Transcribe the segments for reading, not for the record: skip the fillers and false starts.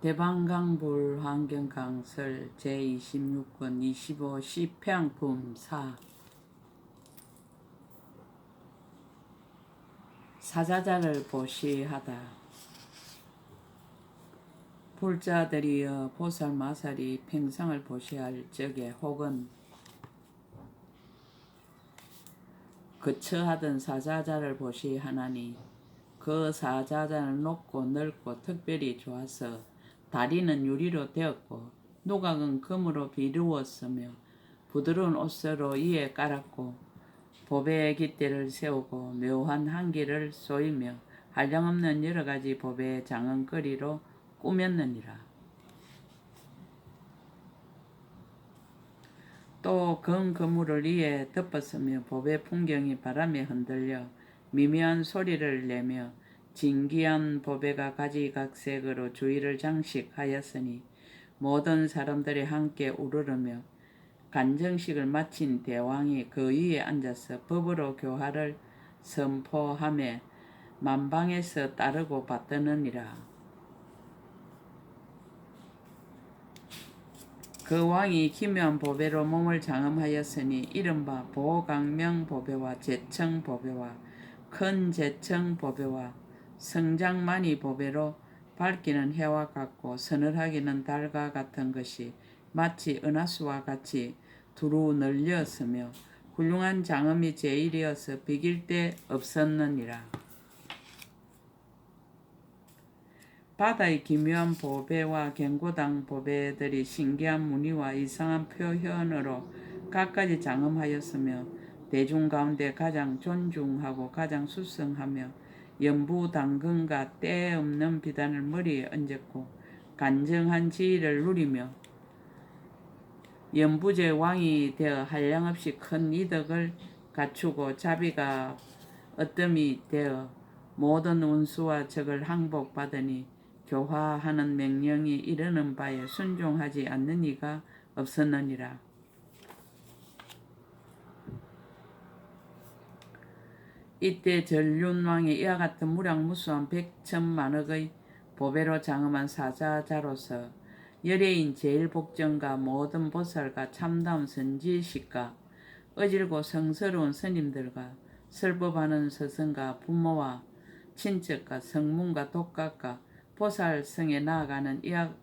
대방강불 환경강설 제26권 25 시평품 4 사자자를 보시하다. 불자들이여 보살마살이 평상을 보시할 적에 혹은 거처하던 사자자를 보시하나니 그 사자자는 높고 넓고 특별히 좋아서 다리는 유리로 되었고 누각은 금으로 비루었으며 부드러운 옷으로 이에 깔았고 보배의 깃대를 세우고 묘한 한기를 쏘이며 한량없는 여러가지 보배의 장언거리로 꾸몄느니라. 또 금그물을 이에 덮었으며 보배 풍경이 바람에 흔들려 미묘한 소리를 내며 진귀한 보배가 가지각색으로 주위를 장식하였으니 모든 사람들이 함께 우르르며 간정식을 마친 대왕이 그 위에 앉아서 법으로 교화를 선포하며 만방에서 따르고 받드느니라. 그 왕이 기묘한 보배로 몸을 장엄하였으니 이른바 보강명 보배와 제청 보배와 큰 제청 보배와 성장만이 보배로 밝기는 해와 같고 서늘하기는 달과 같은 것이 마치 은하수와 같이 두루 널렸으며 훌륭한 장엄이 제일이어서 비길 데 없었느니라. 바다의 기묘한 보배와 경고당 보배들이 신기한 무늬와 이상한 표현으로 갖가지 장엄하였으며 대중 가운데 가장 존중하고 가장 수성하며 연부 당근과 때 없는 비단을 머리에 얹었고 간정한 지위를 누리며 연부제 왕이 되어 한량없이 큰 이덕을 갖추고 자비가 어뜸이 되어 모든 운수와 적을 항복받으니 교화하는 명령이 이르는 바에 순종하지 않는 이가 없었느니라. 이때 전륜왕이 이와 같은 무량무수한 백천만억의 보배로 장엄한 사자자로서 열애인 제일복정과 모든 보살과 참다운 선지식과 어질고 성스러운 스님들과 설법하는 스승과 부모와 친척과 성문과 독각과 보살성에 나아가는 이와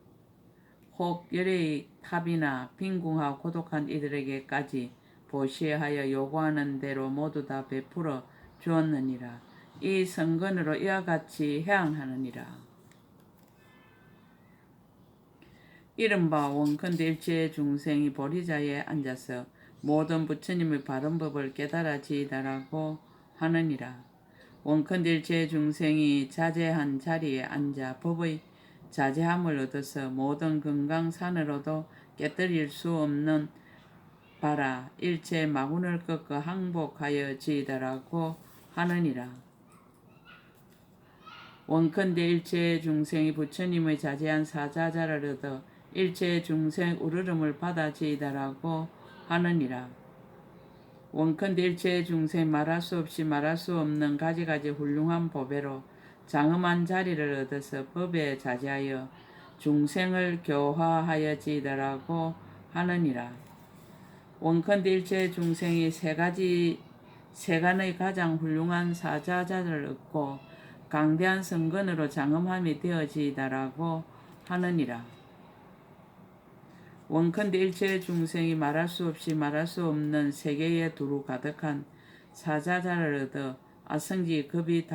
혹 열애의 탑이나 빈궁하고 고독한 이들에게까지 보시하여 요구하는 대로 모두 다 베풀어 주었느니라. 이 성건으로 이와 같이 해양하느니라. 이른바 원컨대 일체 중생이 보리자에 앉아서 모든 부처님의 바른 법을 깨달아지이다라고 하느니라. 원컨대 일체 중생이 자제한 자리에 앉아 법의 자제함을 얻어서 모든 건강산으로도 깨뜨릴 수 없는 바라 일체 마군을 꺾어 항복하여지이다라고 하느니라. 원컨대 일체 중생이 부처님의 자제한 사자자를 얻어 일체 중생 우르름을 받아지이다라고 하느니라. 원컨대 일체 중생 말할 수 없이 말할 수 없는 가지가지 훌륭한 보배로 장엄한 자리를 얻어서 법에 자제하여 중생을 교화하여지이다라고 하느니라. 원컨대 일체 중생이 세간의 가장 훌륭한 사자자를 얻고 강대한 성건으로 장엄함이 되어지이다라고 하느니라. 원컨대 일체 중생이 말할 수 없이 말할 수 없는 세계에 두루 가득한 사자자를 얻어 아성지 급이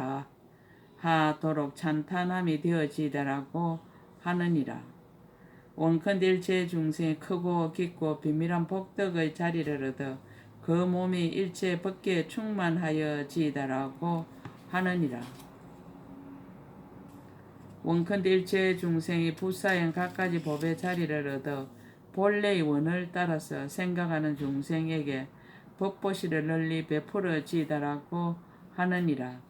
다하도록 찬탄함이 되어지이다라고 하느니라. 원컨대 일체 중생이 크고 깊고 비밀한 복덕의 자리를 얻어 그 몸이 일체 법계에 충만하여지이다라고 하느니라. 원컨대 일체 중생이 불사행 갖가지 법의 자리를 얻어 본래의 원을 따라서 생각하는 중생에게 법보시를 널리 베풀어지이다라고 하느니라.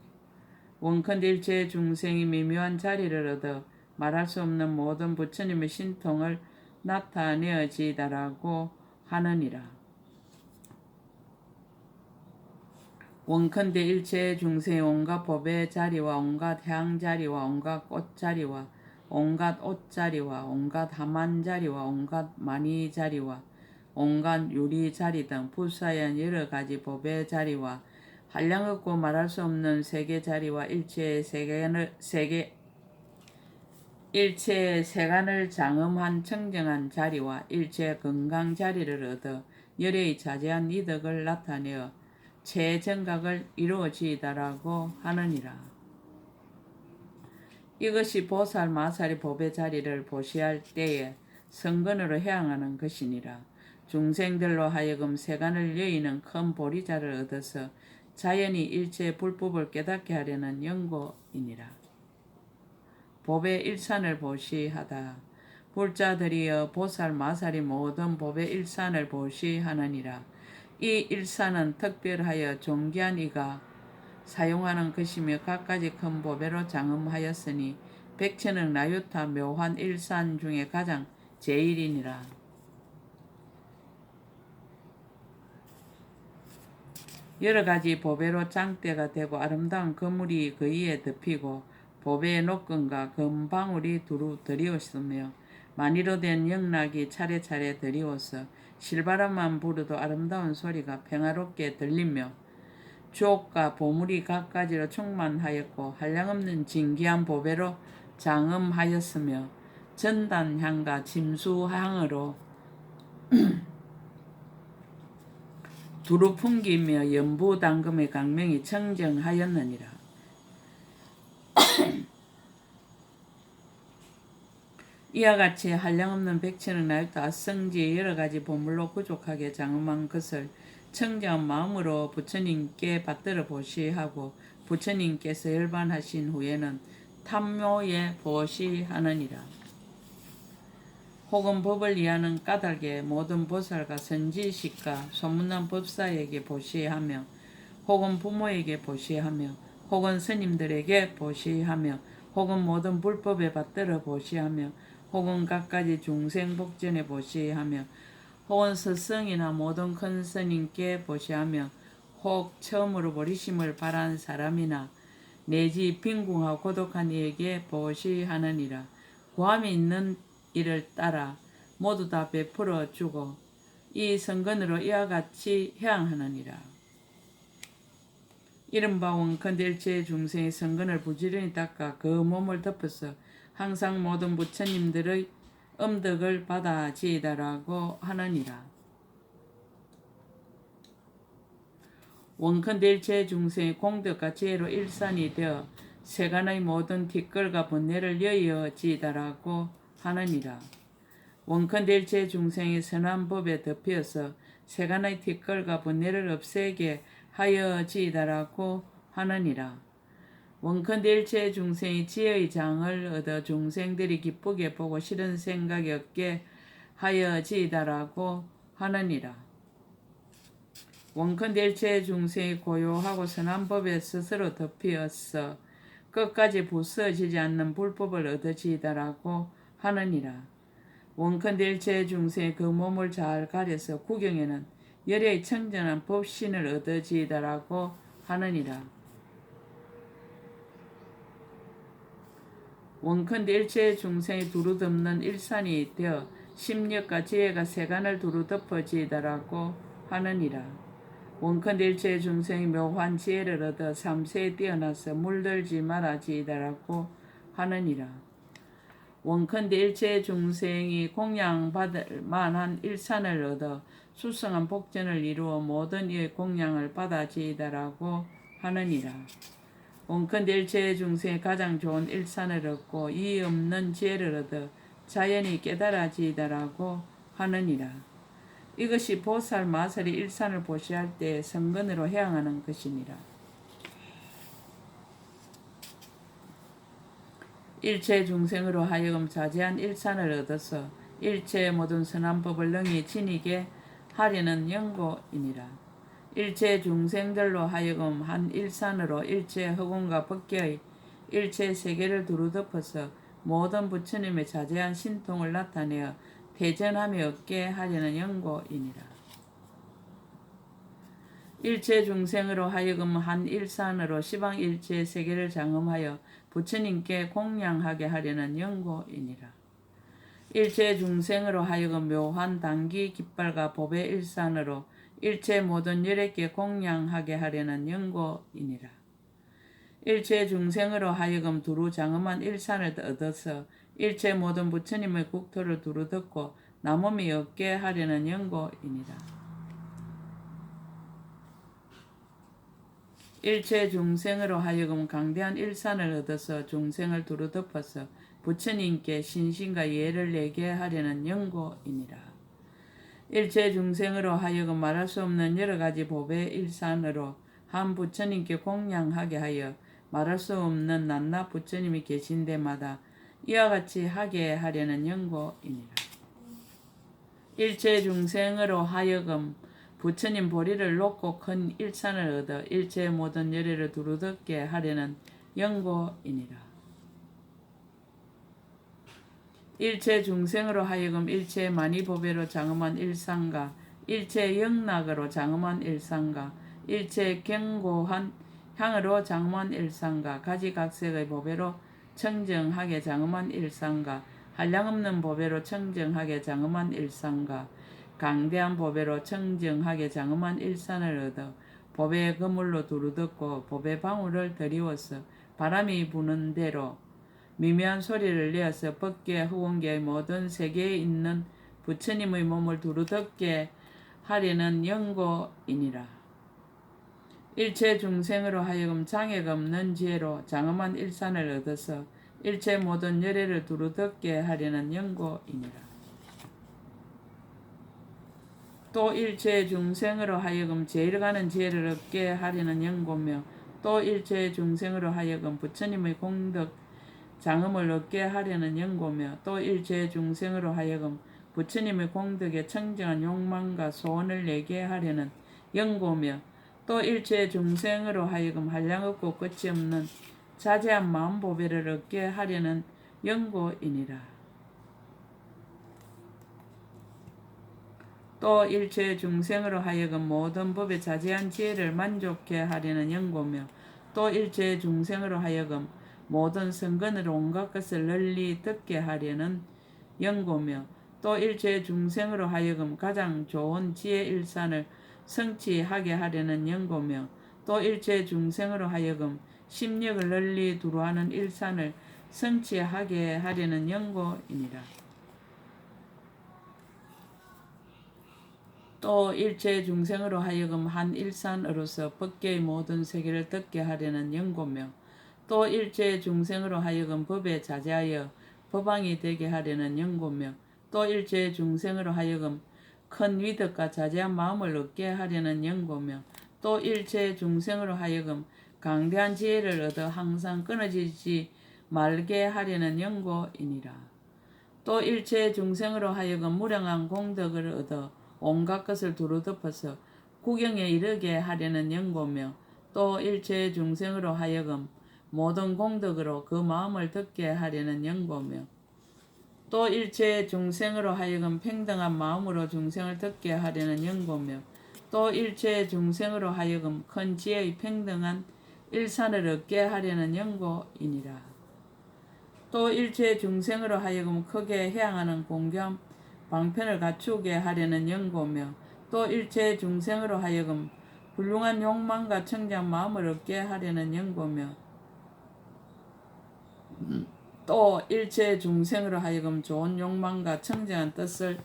원컨대 일체 중생이 미묘한 자리를 얻어 말할 수 없는 모든 부처님의 신통을 나타내어지이다라고 하느니라. 원컨대 일체 중생의 온갖 법의 자리와 온갖 향 자리와 온갖 꽃 자리와 온갖 옷자리와 온갖 하만자리와 온갖 마니자리와 온갖 유리자리 등 불사연 여러 가지 법의 자리와 한량 없고 말할 수 없는 세계 자리와 일체의 세간을 장엄한 청정한 자리와 일체 건강 자리를 얻어 열의 자제한 이덕을 나타내어 최정각을 이루어지이다라고 하느니라. 이것이 보살 마살이 법의 자리를 보시할 때에 성근으로 해양하는 것이니라. 중생들로 하여금 세간을 여의는 큰 보리자를 얻어서 자연히 일체 불법을 깨닫게 하려는 연고이니라. 법의 일산을 보시하다. 불자들이여 보살 마살이 모든 법의 일산을 보시하느니라. 이 일산은 특별하여 존귀한 이가 사용하는 것이며 갖가지 큰 보배로 장엄하였으니 백천억 나유타 묘한 일산 중에 가장 제일이니라. 여러 가지 보배로 장대가 되고 아름다운 그물이 그 위에 덮이고 보배의 녹건과 금방울이 두루 드리웠으며 만이로 된 영락이 차례차례 드리워서 실바람만 불어도 아름다운 소리가 평화롭게 들리며 주옥과 보물이 갖가지로 충만하였고 한량없는 진귀한 보배로 장엄하였으며 전단향과 침수향으로 두루 풍기며 연부당금의 강명이 청정하였느니라. 이와 같이 한량없는 백천억 나유타 성지의 여러 가지 보물로 부족하게 장엄한 것을 청정한 마음으로 부처님께 받들어 보시하고 부처님께서 열반하신 후에는 탐묘에 보시하느니라. 혹은 법을 이해하는 까닭에 모든 보살과 선지식과 소문난 법사에게 보시하며 혹은 부모에게 보시하며 혹은 스님들에게 보시하며 혹은 모든 불법에 받들어 보시하며 혹은 갖가지 중생복전에 보시하며 혹은 스승이나 모든 큰 스님께 보시하며 혹 처음으로 버리심을 바란 사람이나 내지 빈궁하고 고독한 이에게 보시하느니라. 구함이 있는 이를 따라 모두 다 베풀어 주고 이 성근으로 이와 같이 해양하느니라. 이른바 원컨대 일체의 중생의 성근을 부지런히 닦아 그 몸을 덮어서 항상 모든 부처님들의 음덕을 받아지이다라고 하느니라. 원컨대 일체의 중생의 공덕과 지혜로 일산이 되어 세간의 모든 뒷걸과 번뇌를 여의어지이다라고 하느니라. 원컨대 일체의 중생의 선한 법에 덮여서 세간의 뒷걸과 번뇌를 없애게 하여지이다라고 하느니라. 원컨대 일체의 중생이 지혜의 장을 얻어 중생들이 기쁘게 보고 싫은 생각이 없게 하여지이다라고 하느니라. 원컨대 일체의 중생이 고요하고 선한 법에 스스로 덮여서 끝까지 부서지지 않는 불법을 얻어지이다라고 하느니라. 원컨대 일체의 중생이 그 몸을 잘 가려서 구경에는 열의 청정한 법신을 얻어지이다라고 하느니라. 원컨대 일체의 중생이 두루 덮는 일산이 되어 심력과 지혜가 세간을 두루 덮어지이다라고 하느니라. 원컨대 일체의 중생이 묘한 지혜를 얻어 삼세에 뛰어나서 물들지 말아지이다라고 하느니라. 원컨대 일체의 중생이 공양받을 만한 일산을 얻어 수성한 복전을 이루어 모든 이의 공양을 받아지이다라고 하느니라. 원컨대 일체의 중생이 가장 좋은 일산을 얻고 이의 없는 지혜를 얻어 자연히 깨달아지이다라고 하느니라. 이것이 보살 마살이 일산을 보시할 때 성근으로 해양하는 것이니라. 일체 중생으로 하여금 자제한 일산을 얻어서 일체의 모든 선한 법을 능히 지니게 하려는 연고이니라. 일체 중생들로 하여금 한 일산으로 일체 허공과 법계의 일체 세계를 두루 덮어서 모든 부처님의 자제한 신통을 나타내어 대전함이 없게 하려는 연고이니라. 일체 중생으로 하여금 한 일산으로 시방 일체 세계를 장엄하여 부처님께 공양하게 하려는 연고이니라. 일체 중생으로 하여금 묘한 단기 깃발과 법의 일산으로 일체 모든 열애께 공양하게 하려는 연고이니라. 일체 중생으로 하여금 두루 장엄한 일산을 얻어서 일체 모든 부처님의 국토를 두루 덮고 남음이 없게 하려는 연고이니라. 일체 중생으로 하여금 강대한 일산을 얻어서 중생을 두루 덮어서 부처님께 신신과 예를 내게 하려는 연고이니라. 일체 중생으로 하여금 말할 수 없는 여러 가지 법의 일산으로 한 부처님께 공양하게 하여 말할 수 없는 낱낱 부처님이 계신 데마다 이와 같이 하게 하려는 연고이니라. 일체 중생으로 하여금 부처님 보리를 놓고 큰 일산을 얻어 일체 모든 열애를 두루 덮게 하려는 연고이니라. 일체 중생으로 하여금 일체 만이보배로 장엄한 일산과 일체 영락으로 장엄한 일산과 일체 견고한 향으로 장엄한 일산과 가지각색의 보배로 청정하게 장엄한 일산과 한량없는 보배로 청정하게 장엄한 일산과 강대한 보배로 청정하게 장엄한 일산을 얻어 보배의 그물로 두루 덮고 보배 방울을 들이워서 바람이 부는 대로 미묘한 소리를 내어서 법계 후원계의 모든 세계에 있는 부처님의 몸을 두루 덮게 하려는 연고이니라. 일체 중생으로 하여금 장애가 없는 지혜로 장엄한 일산을 얻어서 일체 모든 열애를 두루 덮게 하려는 연고이니라. 또 일체 중생으로 하여금 제일 가는 지혜를 얻게 하려는 연고며 또 일체 중생으로 하여금 부처님의 공덕 장엄을 얻게 하려는 연고며 또 일체 중생으로 하여금 부처님의 공덕에 청정한 욕망과 소원을 내게 하려는 연고며 또 일체 중생으로 하여금 한량없고 끝이 없는 자제한 마음보배를 얻게 하려는 연고이니라. 또 일체 중생으로 하여금 모든 법에 자제한 지혜를 만족해 하려는 연고며 또 일체 중생으로 하여금 모든 선근으로 온갖 것을 널리 듣게 하려는 연고며 또 일체 중생으로 하여금 가장 좋은 지혜 일산을 성취하게 하려는 연고며 또 일체 중생으로 하여금 심력을 널리 두루하는 일산을 성취하게 하려는 연고이니라. 또 일체 중생으로 하여금 한 일산으로서 법계의 모든 세계를 듣게 하려는 연고며 또 일체 중생으로 하여금 법에 자제하여 법왕이 되게 하려는 연고며 또 일체 중생으로 하여금 큰 위덕과 자제한 마음을 얻게 하려는 연고며 또 일체 중생으로 하여금 강대한 지혜를 얻어 항상 끊어지지 말게 하려는 연고이니라. 또 일체 중생으로 하여금 무량한 공덕을 얻어 온갖 것을 두루 덮어서 구경에 이르게 하려는 연고며 또 일체 중생으로 하여금 모든 공덕으로 그 마음을 듣게 하려는 연고며 또 일체 중생으로 하여금 평등한 마음으로 중생을 듣게 하려는 연고며 또 일체 중생으로 하여금 큰 지혜의 평등한 일산을 얻게 하려는 연고이니라. 또 일체 중생으로 하여금 크게 해양하는 공경한 방편을 갖추게 하려는 연고며 또 일체 중생으로 하여금 훌륭한 욕망과 청정 마음을 얻게 하려는 연고며 또 일체 중생으로 하여금 좋은 욕망과 청정한 뜻을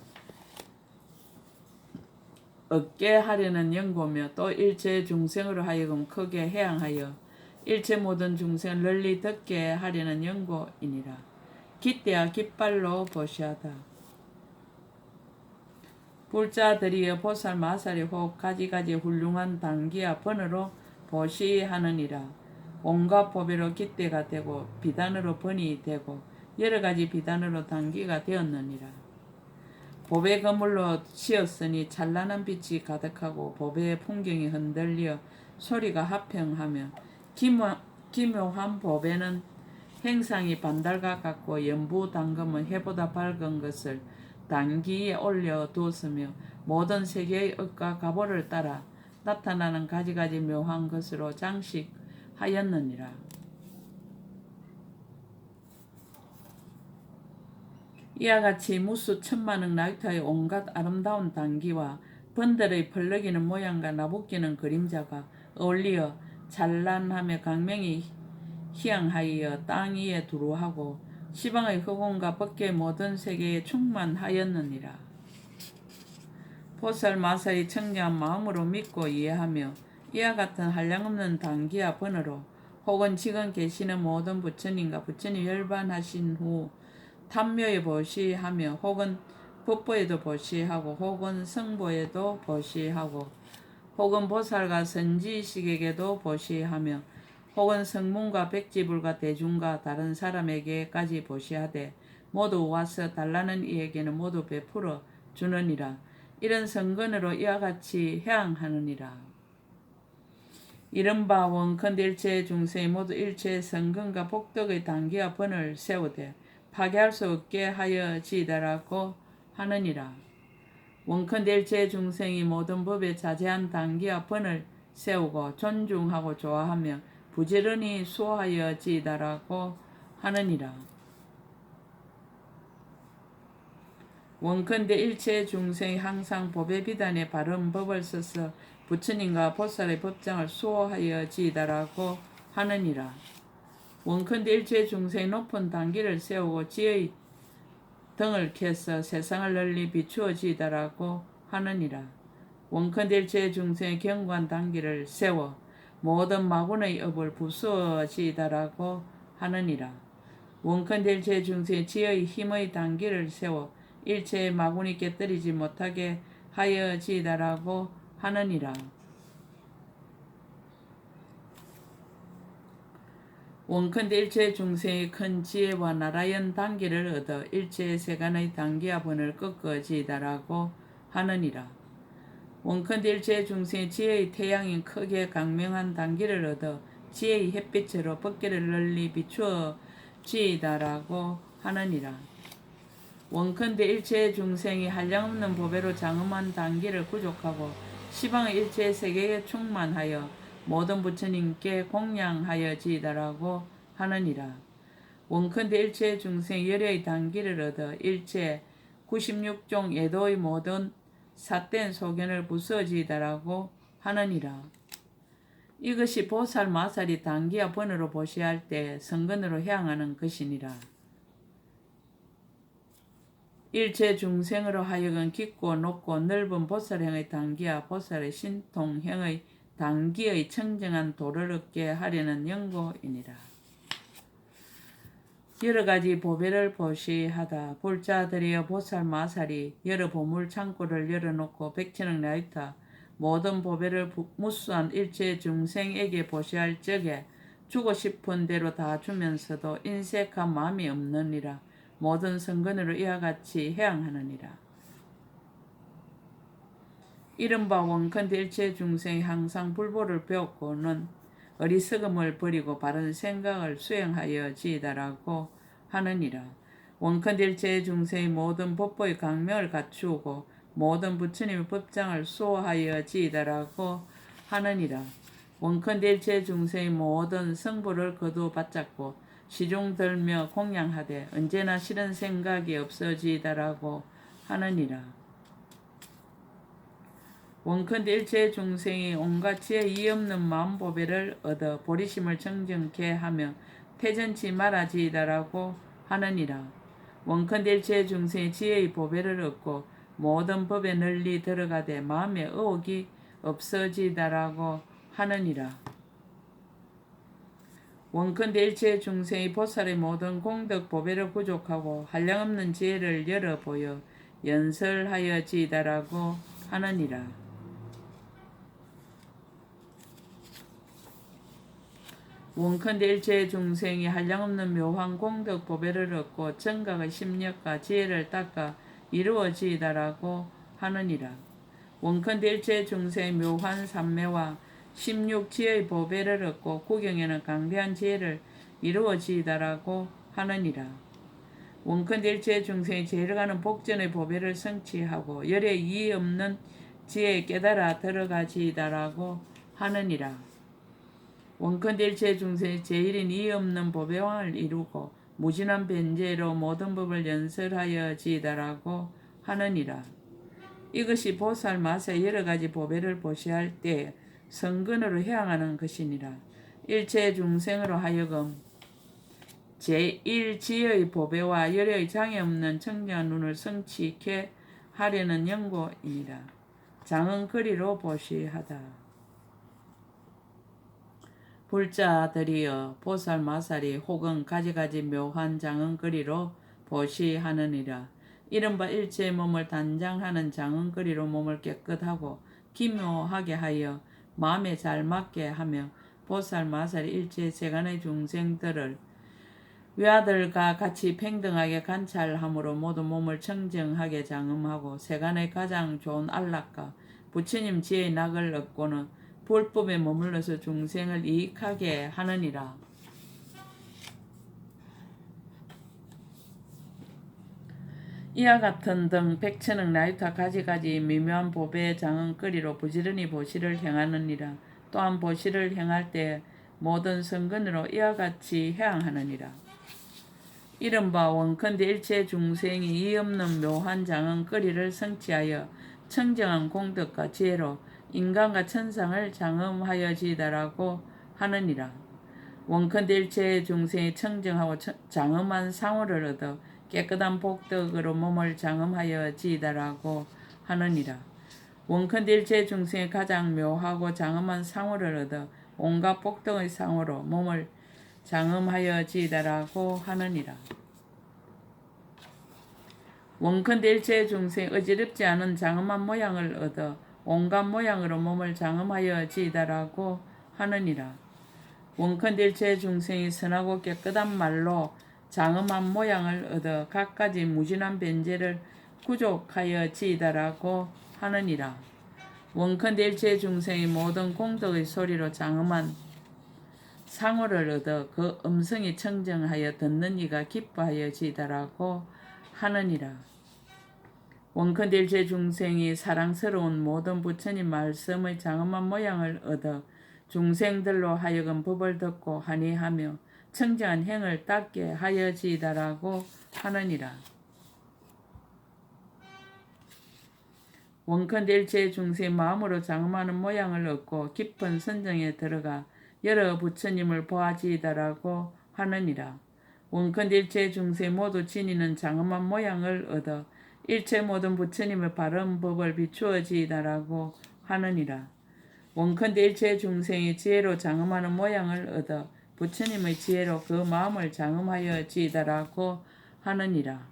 얻게 하려는 연고며 또 일체 중생으로 하여금 크게 해양하여 일체 모든 중생을 널리 듣게 하려는 연고이니라. 깃대와 깃발로 보시하다. 불자들이여 보살 마살이 혹 가지가지 훌륭한 단기와 번으로 보시하느니라. 온갖 보배로 깃대가 되고 비단으로 번이 되고 여러가지 비단으로 단기가 되었느니라. 보배 그물로 씌었으니 찬란한 빛이 가득하고 보배의 풍경이 흔들려 소리가 하평하며 기묘한 보배는 행상이 반달과 같고 연부 당금은 해보다 밝은 것을 단기에 올려 두었으며 모든 세계의 억과 가보를 따라 나타나는 가지가지 묘한 것으로 장식하였느니라. 이와 같이 무수 천만억 라이터의 온갖 아름다운 단기와 번들의 펄럭이는 모양과 나부끼는 그림자가 어울리어 찬란하며 강명이 희양하여 땅 위에 두루하고 시방의 흑원과 법계의 모든 세계에 충만하였느니라. 보살마살이 청량한 마음으로 믿고 이해하며 이와 같은 한량없는 단기와 번호로 혹은 지금 계시는 모든 부처님과 부처님 열반하신 후 탐묘에 보시하며 혹은 법보에도 보시하고 혹은 성보에도 보시하고 혹은 보살과 선지식에게도 보시하며 혹은 성문과 백지불과 대중과 다른 사람에게까지 보시하되 모두 와서 달라는 이에게는 모두 베풀어 주느니라. 이런 성근으로 이와 같이 해양하느니라. 이른바 원컨대 일체 중생이 모두 일체 성근과 복덕의 단계와 번을 세우되 파괴할 수 없게 하여지이다라고 하느니라. 원컨대 일체 중생이 모든 법에 자제한 단계와 번을 세우고 존중하고 좋아하며 부지런히 수호하여지이다라고 하느니라. 원컨대 일체 중생이 항상 법의 비단에 바른 법을 써서 부처님과 보살의 법장을 수호하여지이다라고 하느니라. 원컨대 일체 중생이 높은 단기를 세우고 지의 등을 켜서 세상을 널리 비추어지이다라고 하느니라. 원컨대 일체 중생의 견고한 단기를 세워 모든 마군의 업을 부수어지이다라고 하느니라. 원컨대 일체 중생의 지의 힘의 단기를 세워 일체의 마군이 깨뜨리지 못하게 하여지이다라고 하느니라. 원컨대 일체 중생의 큰 지혜와 나라연 단계를 얻어 일체의 세간의 단계와 번을 꺾어지이다라고 하느니라. 원컨대 일체 중생의 지혜의 태양인 크게 강명한 단계를 얻어 지혜의 햇빛으로 법계를 널리 비추어 지이다라고 하느니라. 원컨대 일체 중생이 한량없는 보배로 장엄한 단계를 구족하고 시방의 일체 세계에 충만하여 모든 부처님께 공양하여지이다라고 하느니라. 원컨대 일체 중생 열의 단기를 얻어 일체 96종 예도의 모든 삿된 소견을 부서지이다라고 하느니라. 이것이 보살 마살이 단기와 번으로 보시할 때 성근으로 향하는 것이니라. 일체 중생으로 하여금 깊고 높고 넓은 보살행의 단기와 보살의 신통행의 단기의 청정한 도를 얻게 하려는 연고이니라. 여러 가지 보배를 보시하다 불자들이여 보살 마살이 여러 보물 창고를 열어놓고 백천억 라이터 모든 보배를 무수한 일체 중생에게 보시할 적에 주고 싶은 대로 다 주면서도 인색한 마음이 없느니라. 모든 성근으로 이와 같이 해양하느니라. 이른바 원컨대 일체 중생이 항상 불보를 배웠고는 어리석음을 버리고 바른 생각을 수행하여지이다라고 하느니라. 원컨대 일체 중생이 모든 법보의 강명을 갖추고 모든 부처님의 법장을 수호하여지이다라고 하느니라. 원컨대 일체 중생이 모든 성부를 거두 바짝고 시중 들며 공양하되 언제나 싫은 생각이 없어지이다라고 하느니라. 원컨대 일체 중생이 온갖 지혜 이없는 마음보배를 얻어 보리심을 정정케 하며 태전치 말아지이다라고 하느니라. 원컨대 일체 중생이 지혜의 보배를 얻고 모든 법에 널리 들어가되 마음에 의혹이 없어지이다라고 하느니라. 원컨대 일체 중생이 보살의 모든 공덕 보배를 구족하고 한량없는 지혜를 열어 보여 연설하여지이다라고 하느니라. 원컨대 일체 중생이 한량없는 묘한 공덕 보배를 얻고 정각의 심력과 지혜를 닦아 이루어지이다라고 하느니라. 원컨대 일체 중생의 묘한 삼매와 16지혜의 보배를 얻고 구경에는 강대한 지혜를 이루어지이다라고 하느니라. 원컨대 일체 중생이 제일 가는 복전의 보배를 성취하고 열에 이의 없는 지혜에 깨달아 들어가지이다라고 하느니라. 원컨대 일체 중생이 제일인 이의 없는 보배왕을 이루고 무진한 변제로 모든 법을 연설하여 지이다라고 하느니라. 이것이 보살 마세 여러 가지 보배를 보시할 때 성근으로 향하는 것이니라. 일체 중생으로 하여금 제1지의 보배와 열의 장애 없는 청정한 눈을 성취케 하려는 연고이니라. 장은거리로 보시하다. 불자들이여 보살 마살이 혹은 가지가지 묘한 장은거리로 보시하느니라. 이른바 일체의 몸을 단장하는 장은거리로 몸을 깨끗하고 기묘하게 하여 마음에 잘 맞게 하며 보살 마살이 일체 세간의 중생들을 위아들과 같이 평등하게 관찰함으로 모두 몸을 청정하게 장음하고 세간의 가장 좋은 안락과 부처님 지혜의 낙을 얻고는 불법에 머물러서 중생을 이익하게 하느니라. 이와 같은 등 백천억 나유타 가지가지 미묘한 보배 장은거리로 부지런히 보시를 행하느니라. 또한 보시를 행할 때 모든 성근으로 이와 같이 해양하느니라. 이른바 원컨대 일체 중생이 이없는 묘한 장은거리를 성취하여 청정한 공덕과 지혜로 인간과 천상을 장음하여지다라고 하느니라. 원컨대 일체 중생이 청정하고 장음한 상호를 얻어 깨끗한 복덕으로 몸을 장음하여지다라고 하느니라. 원컨대 일체 중생이 가장 묘하고 장음한 상호를 얻어 온갖 복덕의 상호로 몸을 장음하여지다라고 하느니라. 원컨대 일체 중생이 어지럽지 않은 장음한 모양을 얻어 온갖 모양으로 몸을 장음하여지다라고 하느니라. 원컨대 일체 중생이 선하고 깨끗한 말로 장음한 모양을 얻어 갖가지 무진한 변제를 구족하여지다라고 하느니라. 원컨대 일체 중생이 모든 공덕의 소리로 장음한 상호를 얻어 그 음성이 청정하여 듣는 이가 기뻐하여지다라고 하느니라. 원컨대 일체 중생이 사랑스러운 모든 부처님 말씀의 장엄한 모양을 얻어 중생들로 하여금 법을 듣고 하니하며 청정한 행을 닦게 하여지다라고 하느니라. 원컨대 일체 중생의 마음으로 장엄하는 모양을 얻고 깊은 선정에 들어가 여러 부처님을 보아지다라고 하느니라. 원컨대 일체 중생 모두 지니는 장엄한 모양을 얻어 일체 모든 부처님의 바른 법을 비추어지다라고 하느니라. 원컨대 일체 중생이 지혜로 장음하는 모양을 얻어 부처님의 지혜로 그 마음을 장음하여지다라고 하느니라.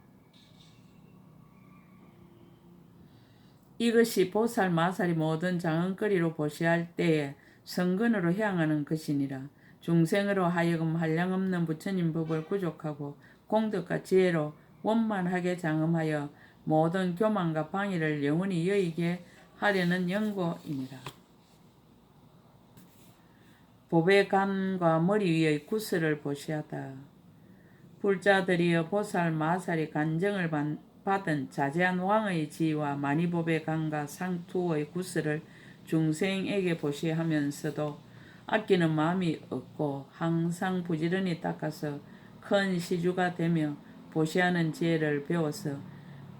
이것이 보살 마살이 모든 장은거리로 보시할 때에 성근으로 향하는 것이니라. 중생으로 하여금 한량없는 부처님 법을 구족하고 공덕과 지혜로 원만하게 장음하여 모든 교만과 방위를 영원히 여의게 하려는 연고이니라. 보배 간과 머리 위의 구슬을 보시하다. 불자들이여 보살 마살이 간정을 받은 자제한 왕의 지위와 마니보배 간과 상투의 구슬을 중생에게 보시하면서도 아끼는 마음이 없고 항상 부지런히 닦아서 큰 시주가 되며 보시하는 지혜를 배워서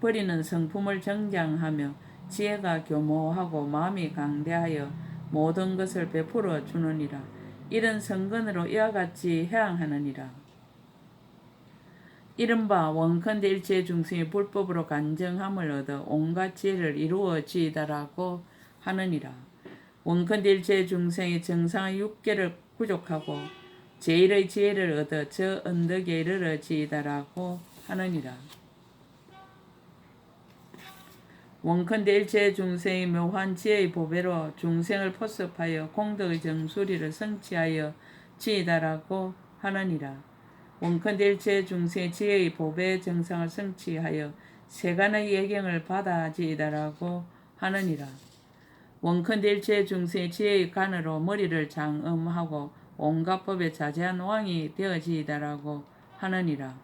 버리는 성품을 정장하며 지혜가 교모하고 마음이 강대하여 모든 것을 베풀어 주느니라. 이런 성근으로 이와 같이 해양하느니라. 이른바 원컨대 일체 중생이 불법으로 간정함을 얻어 온갖 지혜를 이루어지다라고 하느니라. 원컨대 일체 중생이 정상의 육계를 구족하고 제1의 지혜를 얻어 저 언덕에 이르러지다라고 하느니라. 원컨대 일체 중생이 묘한 지혜의 보배로 중생을 포섭하여 공덕의 정수리를 성취하여 지이다라고 하느니라. 원컨대 일체 중생의 지혜의 보배 정상을 성취하여 세간의 예경을 받아 지이다라고 하느니라. 원컨대 일체 중생의 지혜의 간으로 머리를 장엄하고 온갖 법에 자제한 왕이 되어지이다라고 하느니라.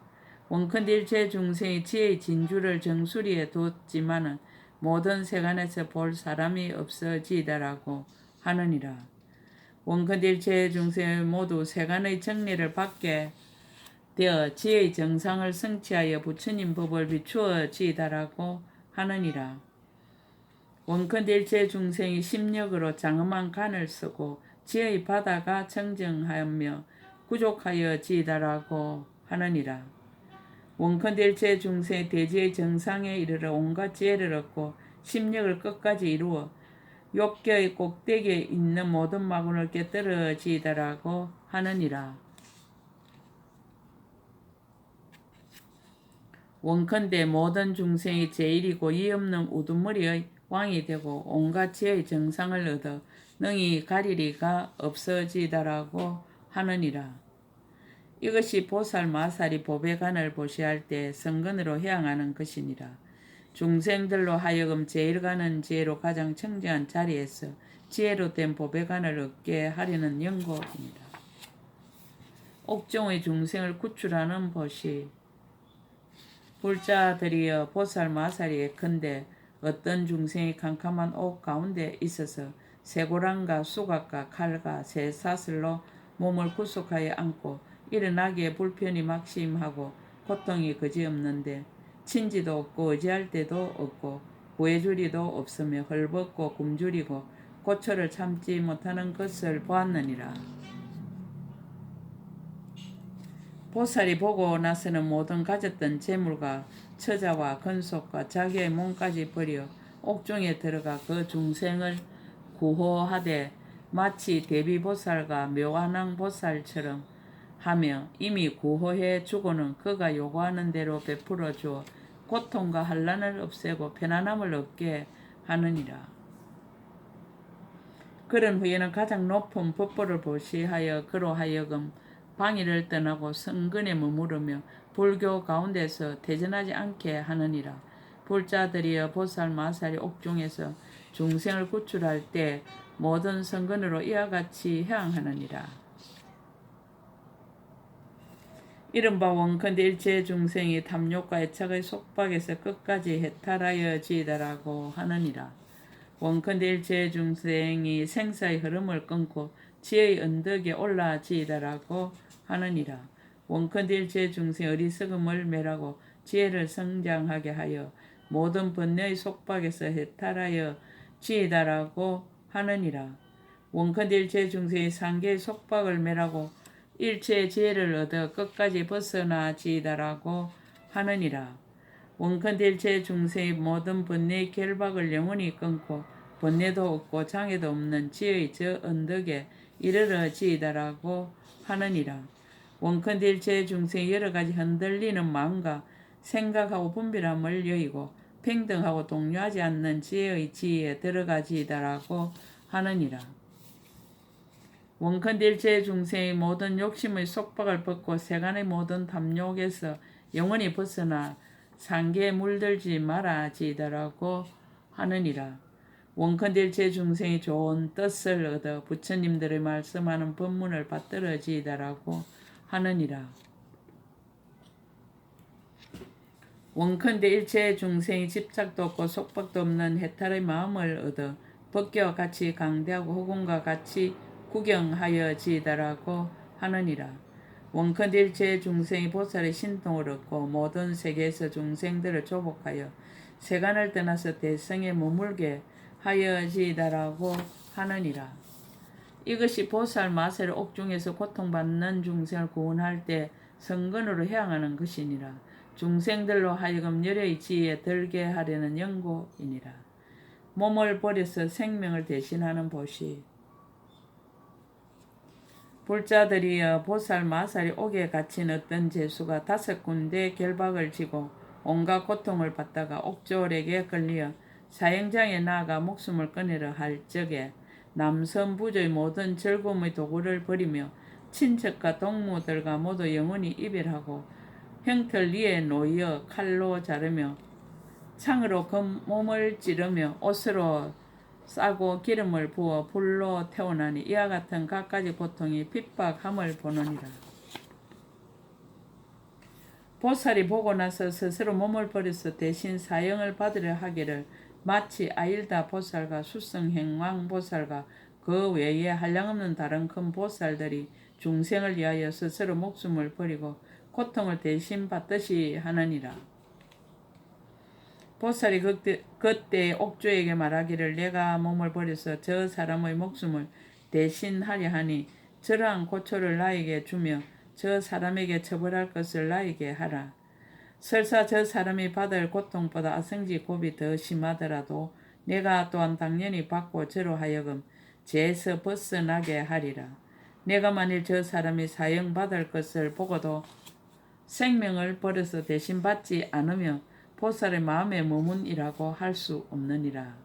원컨대 일체 중생의 지혜의 진주를 정수리에 뒀지만은 모든 세간에서 볼 사람이 없어지다라고 하느니라. 원컨대 일체 중생의 모두 세간의 정리를 받게 되어 지혜의 정상을 성취하여 부처님 법을 비추어지이다라고 하느니라. 원컨대 일체 중생이 심력으로 장엄한 간을 쓰고 지혜의 바다가 청정하며 구족하여지이다라고 하느니라. 원컨대 일체 중생이 대지의 정상에 이르러 온갖 지혜를 얻고 심력을 끝까지 이루어 욕계의 꼭대기에 있는 모든 마군을 깨뜨려지이다라고 하느니라. 원컨대 모든 중생이 제일이고 이없는 우두머리의 왕이 되고 온갖 지혜의 정상을 얻어 능히 가리리가 없어지다라고 하느니라. 이것이 보살 마살이 보배관을 보시할 때 성근으로 해양하는 것이니라. 중생들로 하여금 제일 가는 지혜로 가장 청정한 자리에서 지혜로 된 보배관을 얻게 하려는 연고입니다. 옥종의 중생을 구출하는 법이 불자들이여 보살 마살이 예컨대 어떤 중생이 캄캄한 옥 가운데 있어서 쇠고랑과 수갑과 칼과 쇠사슬로 몸을 구속하여 안고 일어나기에 불편이 막심하고 고통이 그지없는데 친지도 없고 의지할 데도 없고 구해주리도 없으며 헐벗고 굶주리고 고초를 참지 못하는 것을 보았느니라. 보살이 보고 나서는 모든 가졌던 재물과 처자와 건속과 자기의 몸까지 버려 옥중에 들어가 그 중생을 구호하되 마치 대비보살과 묘안왕보살처럼 하며 이미 구호해 주고는 그가 요구하는 대로 베풀어 주어 고통과 한란을 없애고 편안함을 얻게 하느니라. 그런 후에는 가장 높은 법보를 보시하여 그로 하여금 방위를 떠나고 성근에 머무르며 불교 가운데서 대전하지 않게 하느니라. 불자들이여 보살 마살이 옥중에서 중생을 구출할 때 모든 성근으로 이와 같이 해양하느니라. 이른바 원컨대 일체 중생이 탐욕과 애착의 속박에서 끝까지 해탈하여지이다라고 하느니라. 원컨대 일체 중생이 생사의 흐름을 끊고 지혜의 언덕에 올라지이다라고 하느니라. 원컨대 일체 중생 어리석음을 멸하고 지혜를 성장하게 하여 모든 번뇌의 속박에서 해탈하여 지이다라고 하느니라. 원컨대 일체 중생이 상계의 속박을 멸하고 일체의 지혜를 얻어 끝까지 벗어나지이다라고 하느니라. 원컨대 일체 중생의 모든 번뇌의 결박을 영원히 끊고 번뇌도 없고 장애도 없는 지혜의 저 언덕에 이르러지이다라고 하느니라. 원컨대 일체 중생의 여러가지 흔들리는 마음과 생각하고 분별함을 여의고 평등하고 동요하지 않는 지혜의 지혜에 들어가지이다라고 하느니라. 원컨대 일체 중생의 모든 욕심의 속박을 벗고 세간의 모든 탐욕에서 영원히 벗어나 상계에 물들지 말아지이다라고 하느니라. 원컨대 일체 중생이 좋은 뜻을 얻어 부처님들의 말씀하는 법문을 받들어지이다라고 하느니라. 원컨대 일체 중생이 집착도 없고 속박도 없는 해탈의 마음을 얻어 법계와 같이 강대하고 호공과 같이 구경하여지이다라고 하느니라. 원컨대 일체 중생이 보살의 신통을 얻고 모든 세계에서 중생들을 조복하여 세간을 떠나서 대성에 머물게 하여지이다라고 하느니라. 이것이 보살 마살 옥중에서 고통받는 중생을 구원할 때 성근으로 해양하는 것이니라. 중생들로 하여금 열의 지혜에 들게 하려는 연고이니라. 몸을 버려서 생명을 대신하는 보시. 불자들이여 보살 마살이 옥에 갇힌 어떤 죄수가 5군데 결박을 지고 온갖 고통을 받다가 옥졸에게 걸려 사형장에 나아가 목숨을 끊으려 할 적에 남선부조의 모든 즐거움의 도구를 버리며 친척과 동무들과 모두 영원히 이별하고 형틀 위에 놓여 칼로 자르며 창으로 몸을 찌르며 옷으로 싸고 기름을 부어 불로 태우나니 이와 같은 갖가지 고통이 핍박함을 보느니라. 보살이 보고 나서 스스로 몸을 버려서 대신 사형을 받으려 하기를 마치 아일다 보살과 수성행왕 보살과 그 외에 한량없는 다른 큰 보살들이 중생을 위하여 스스로 목숨을 버리고 고통을 대신 받듯이 하느니라. 보살이 그때 옥조에게 말하기를 내가 몸을 버려서 저 사람의 목숨을 대신하려 하니 저러한 고초를 나에게 주며 저 사람에게 처벌할 것을 나에게 하라. 설사 저 사람이 받을 고통보다 아성지 곱이 더 심하더라도 내가 또한 당연히 받고 저로 하여금 죄에서 벗어나게 하리라. 내가 만일 저 사람이 사형받을 것을 보고도 생명을 버려서 대신 받지 않으며 보살의 마음에 머문이라고 할 수 없느니라.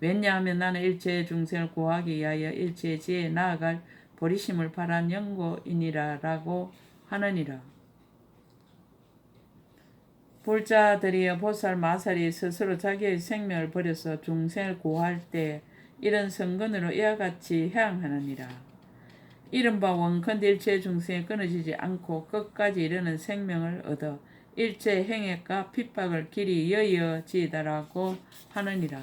왜냐하면 나는 일체의 중생을 구하기 위하여 일체의 지혜에 나아갈 버리심을 바란 연고이니라 라고 하느니라. 불자들이여 보살 마살이 스스로 자기의 생명을 버려서 중생을 구할 때 이런 선근으로 이와 같이 해양하느니라. 이른바 원컨대 일체 중생이 끊어지지 않고 끝까지 이르는 생명을 얻어 일체 행액과 핍박을 길이 여의어지이다라고 하느니라.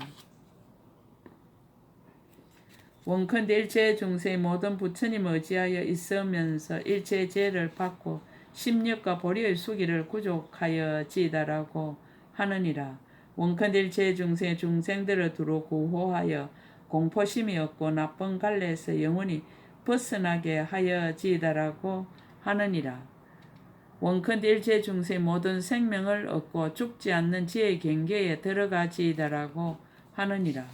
원컨대 일체 중생의 모든 부처님을 의지하여 있으면서 일체 죄를 받고 심력과 보리의 수기를 구족하여지이다라고 하느니라. 원컨대 일체 중생의 중생들을 두루 구호하여 공포심이 없고 나쁜 갈래에서 영원히 벗어나게 하여지이다라고 하느니라. 원컨대 일체 중생의 모든 생명을 얻고 죽지 않는 지혜의 경계에 들어가지이다라고 하느니라.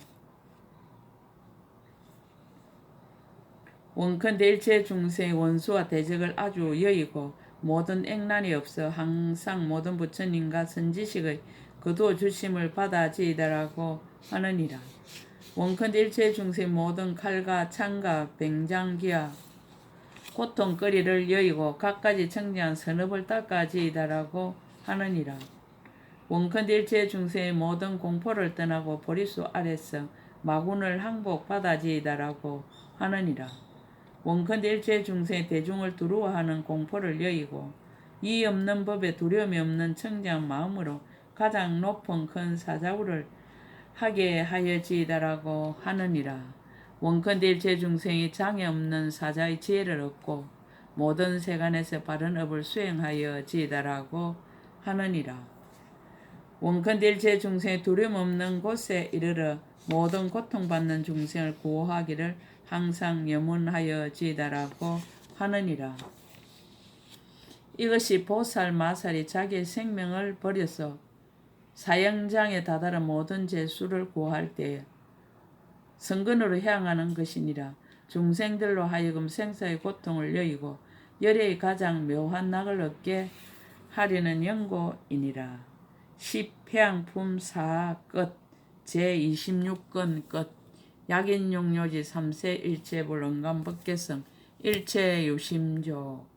원컨대 일체 중생의 원수와 대적을 아주 여의고 모든 액난이 없어 항상 모든 부처님과 선지식의 거두어 주심을 받아지이다라고 하느니라. 원컨대 일체 중생의 모든 칼과 창과 뱅장기와 고통거리를 여의고 갖가지 청정한 선업을 닦아지이다라고 하느니라. 원컨대 일체 중생의 모든 공포를 떠나고 보리수 아래서 마군을 항복받아지이다라고 하느니라. 원컨대 일체 중생의 대중을 두려워하는 공포를 여의고 이 없는 법에 두려움이 없는 청정한 마음으로 가장 높은 큰 사자우를 하게 하여지이다라고 하느니라. 원컨대 일체 중생이 장애 없는 사자의 지혜를 얻고 모든 세간에서 바른 업을 수행하여지이다라고 하느니라. 원컨대 일체 중생의 두려움 없는 곳에 이르러 모든 고통받는 중생을 구호하기를 항상 염원하여지이다라고 하느니라. 이것이 보살 마살이 자기의 생명을 버려서 사형장에 다다른 모든 죄수를 구할 때에 성근으로 향하는 것이니라. 중생들로 하여금 생사의 고통을 여의고 열애의 가장 묘한 낙을 얻게 하려는 연고이니라. 10해양품 4 끝 제26권 끝 약인용료지 3세 일체불언감 법계성 일체유심조